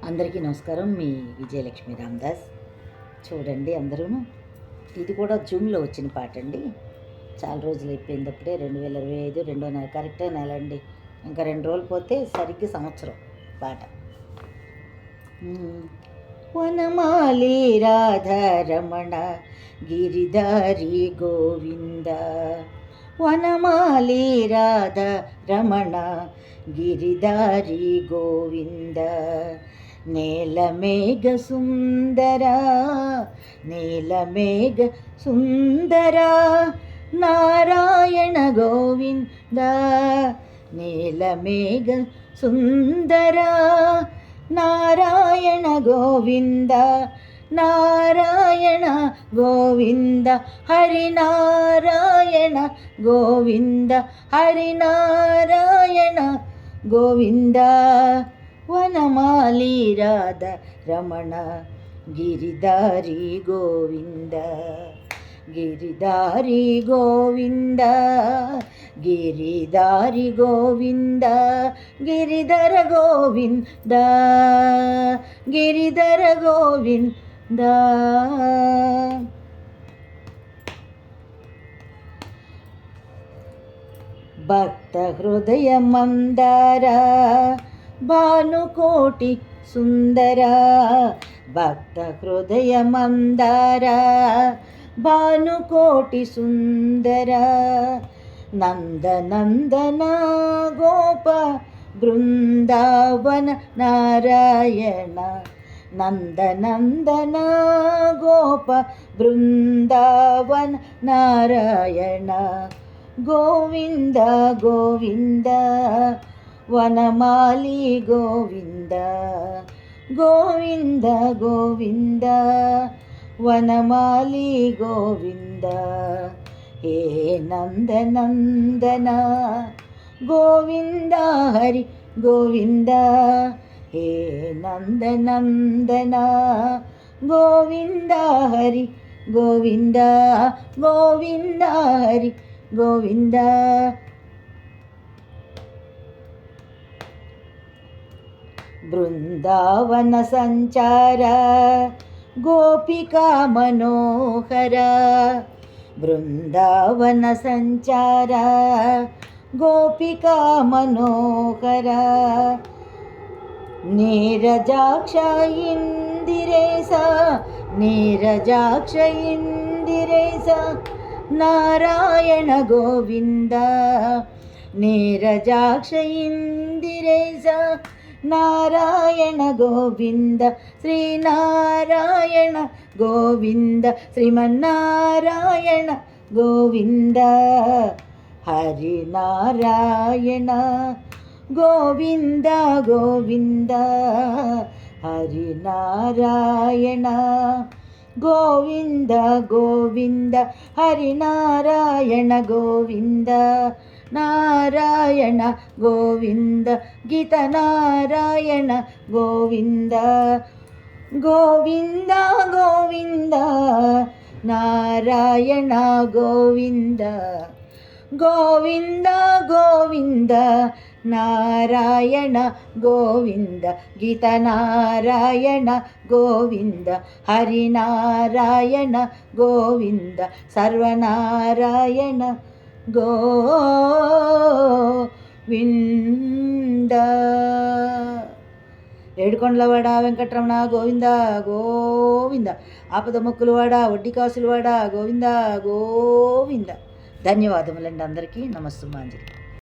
అందరికీ నమస్కారం. మీ విజయలక్ష్మి రామదాస్. చూడండి అందరూ, ఇది కూడా జూమ్లో వచ్చిన పాట అండి. చాలా రోజులు అయిపోయింది. అప్పుడే 2025 రెండో నెల, కరెక్టే నెల అండి. ఇంకా 2 రోజులు పోతే సరిగ్గా సంవత్సరం పాట. వనమాలి రాధారమణ గిరిధారి గోవింద, వనమాలి రాధారమణ గిరిధారి గోవింద, నీలమేఘ సుందర నీలమేఘ సుందర నారాయణ గోవింద, నీలమేఘ సుందర నారాయణ గోవింద, నారాయణ గోవింద హరినారాయణ గోవింద, హరినారాయణ గోవింద, వనమాలి రాధ రమణ గిరిధారి గోవింద, గిరిధారి గోవింద, గిరిధారి గోవింద, గిరిధర గోవింద, గిరిధర గోవింద. భక్త హృదయ మందార భానుకోటి సుందర, భక్త హృదయ మందార భానుకోటి సుందర, నందనందన గోప బృందావన నారాయణ, నందనందన గోప బృందావన నారాయణ, గోవింద గోవింద వనమాలి గోవింద, గోవింద గోవింద వనమాలి గోవింద, హే నందనందన గోవింద హరి గోవింద, హే నందనందన గోవింద హరి గోవింద, గోవింద హరి గోవింద. బృందావన సంచార గోపికా మనోహర, బృందావన సంచార గోపికా మనోహర, నీరజాక్ష ఇందిరేశ, నీరజాక్ష ఇందిరేశ నారాయణ గోవింద, నీరజాక్ష ఇందిరేశ నారాయణ గోవింద, శ్రీనారాయణ గోవింద, శ్రీమన్నారాయణ గోవింద, హరినారాయణ గోవింద గోవింద, హరినారాయణ గోవింద గోవింద, హరినారాయణ గోవింద, నారాయణ గోవింద, గీత నారాయణ గోవింద, గోవింద గోవింద నారాయణ గోవింద, గోవింద గోవింద నారాయణ గోవింద, గీత నారాయణ గోవింద, హరినారాయణ గోవింద, సర్వనారాయణ గోవింద. ఏడుకొండలవాడ వెంకటరమణ గోవింద గోవింద, ఆపద మొక్కులవాడ వడ్డీ కాసులవాడ గోవింద గోవింద. ధన్యవాదములండి అందరికీ. నమస్సుమాంజలి.